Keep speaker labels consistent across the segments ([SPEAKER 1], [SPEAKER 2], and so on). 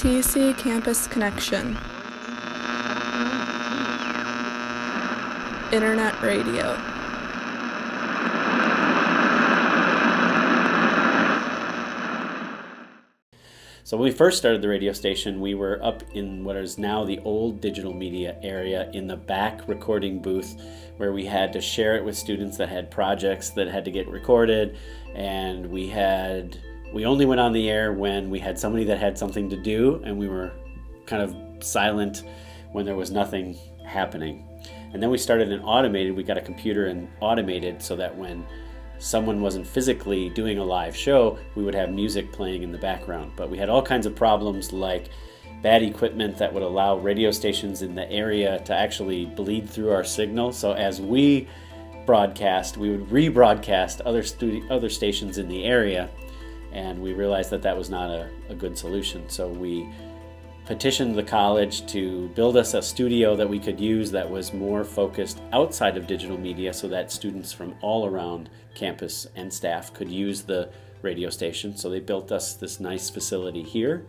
[SPEAKER 1] TC Campus Connection. Internet radio.
[SPEAKER 2] So when we first started the radio station, we were up in what is now the old digital media area in the back recording booth, where we had to share it with students that had projects that had to get recorded, and we only went on the air when we had somebody that had something to do, and we were kind of silent when there was nothing happening. And then we started an automated, we got a computer and automated so that when someone wasn't physically doing a live show, we would have music playing in the background. But we had all kinds of problems like bad equipment that would allow radio stations in the area to actually bleed through our signal. So as we broadcast, we would rebroadcast other stations in the area, and we realized that that was not a good solution. So we petitioned the college to build us a studio that we could use that was more focused outside of digital media so that students from all around campus and staff could use the radio station. So they built us this nice facility here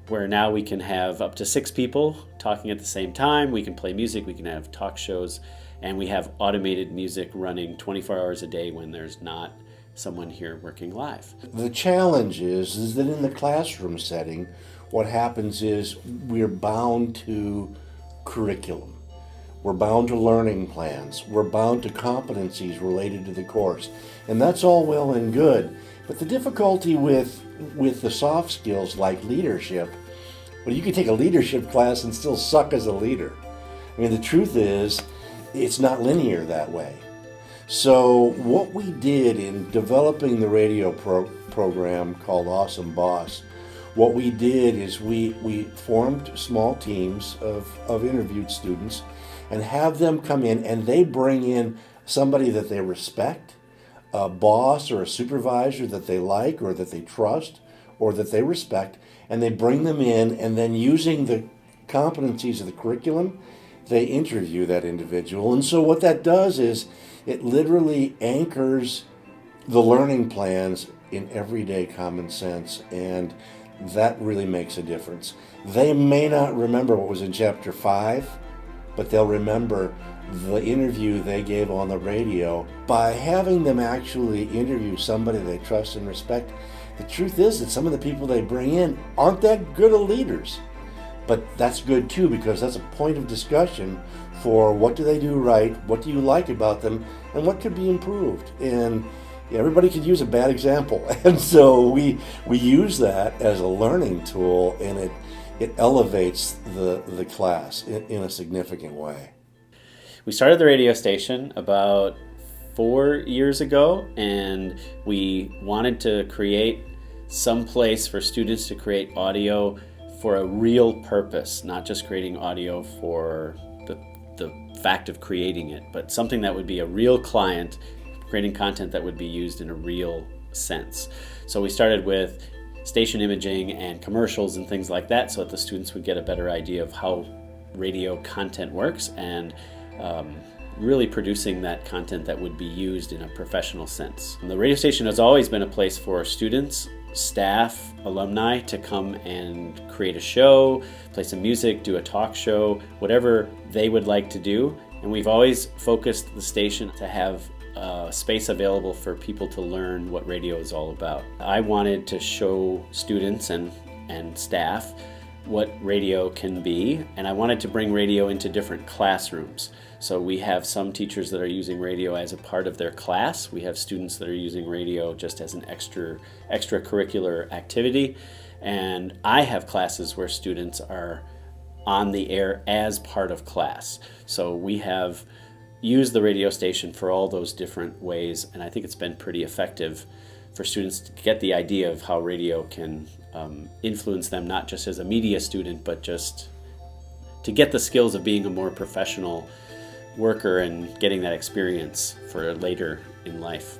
[SPEAKER 2] where now we can have up to 6 people talking at the same time. We can play music, we can have talk shows, and we have automated music running 24 hours a day when there's not someone here working live.
[SPEAKER 3] The challenge is that in the classroom setting, what happens is we're bound to curriculum. We're bound to learning plans. We're bound to competencies related to the course. And that's all well and good. But the difficulty with the soft skills like leadership, well, you can take a leadership class and still suck as a leader. I mean, the truth is, it's not linear that way. So what we did in developing the radio program called Awesome Boss, what we did is we formed small teams of interviewed students and have them come in, and they bring in somebody that they respect, a boss or a supervisor that they like or that they trust or that they respect, and they bring them in, and then using the competencies of the curriculum, they interview that individual. And so what that does is it literally anchors the learning plans in everyday common sense, and that really makes a difference. They may not remember what was in chapter 5, but they'll remember the interview they gave on the radio. By having them actually interview somebody they trust and respect, the truth is that some of the people they bring in aren't that good of leaders. But that's good too, because that's a point of discussion for what do they do right, what do you like about them, and what could be improved. And everybody could use a bad example, and so we use that as a learning tool, and it elevates the class in a significant way.
[SPEAKER 2] We started the radio station about 4 years ago, and we wanted to create some place for students to create audio for a real purpose, not just creating audio for the fact of creating it, but something that would be a real client creating content that would be used in a real sense. So we started with station imaging and commercials and things like that so that the students would get a better idea of how radio content works, and really producing that content that would be used in a professional sense. And the radio station has always been a place for students, staff, alumni to come and create a show, play some music, do a talk show, whatever they would like to do. And we've always focused the station to have space available for people to learn what radio is all about. I wanted to show students and staff what radio can be, and I wanted to bring radio into different classrooms. So we have some teachers that are using radio as a part of their class. We have students that are using radio just as an extracurricular activity. And I have classes where students are on the air as part of class. So we have used the radio station for all those different ways, and I think it's been pretty effective for students to get the idea of how radio can influence them, not just as a media student, but just to get the skills of being a more professional worker and getting that experience for later in life.